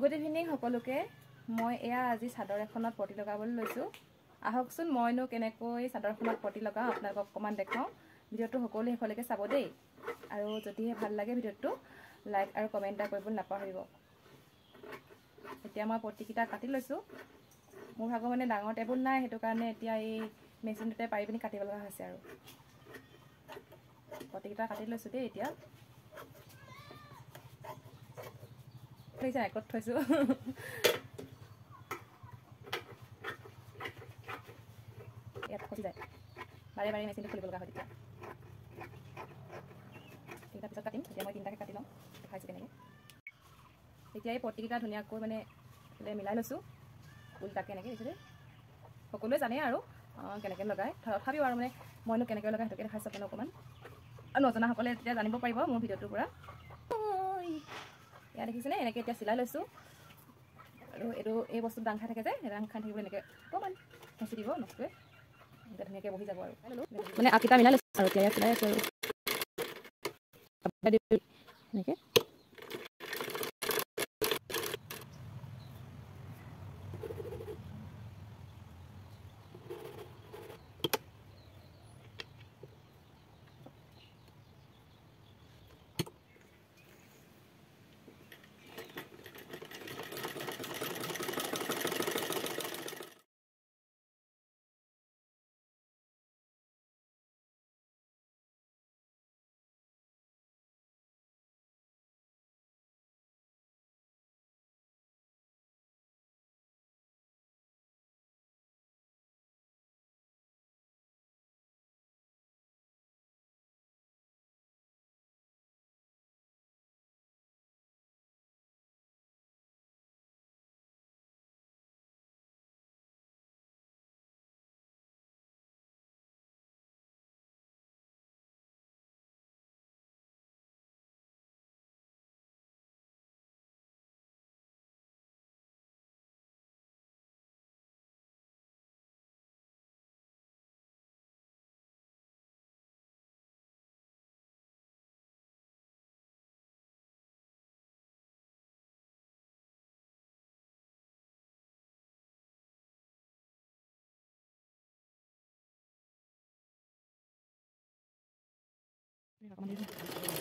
Good evening সকলোকে। মই এয়া আজি চাদৰ এখনত পটি লগাবলৈ লৈছোঁ। আহকচোন মইনো কেনেকৈ চাদৰখনত পটি লগাওঁ আপোনালোকক অকণমান দেখাওঁ। ভিডিঅ'টো সকলোৱে শেষলৈকে চাব দেই, আৰু যদিহে ভাল লাগে ভিডিঅ'টো লাইক আৰু কমেণ্ট এটা কৰিবলৈ নাপাহৰিব। এতিয়া মই পটিকেইটা কাটি লৈছোঁ। মোৰ ভাগৰ মানে ডাঙৰ টেবুল নাই, সেইটো কাৰণে এতিয়া এই মেচিনটোতে পাৰি পিনি কাটিব লগা হৈছে। আৰু পটিকেইটা কাটি লৈছোঁ দেই। এতিয়া একত থৈছোঁ। ইয়াত ফচি যায়, বাৰে বাৰে মেচিনটো খুলিব লগা হয়। তেতিয়া তিনিটা পিছত কাটিম। এতিয়া মই তিনিটাকৈ কাটি লওঁ, দেখাইছোঁ কেনেকৈ। এতিয়া এই পটিকেইটা ধুনীয়াকৈ মানে মিলাই লৈছোঁ উল্টাকৈ এনেকৈ দেখিছোঁ। সকলোৱে জানে আৰু কেনেকৈ লগায়, তথাপিও আৰু মানে মইনো কেনেকৈ লগাই সেইটোকে দেখাইছোঁ আপোনালোক অকণমান। আৰু নজনাসকলে তেতিয়া জানিব পাৰিব মোৰ ভিডিঅ'টোৰ পৰা। ইয়াত দেখিছেনে এনেকৈ এতিয়া চিলাই লৈছোঁ। আৰু এইটো এই বস্তুত দাং খাই থাকে যে, দাং খাই থাকিবলৈ এনেকৈ অকণমান হেঁচি দিব নচকৈ, এতিয়া ধুনীয়াকৈ বহি যাব। আৰু মানে আগকেইটা মিলাই লৈছোঁ আৰু এতিয়া চিলাই আছোঁ আৰু এনেকৈ। অকণমান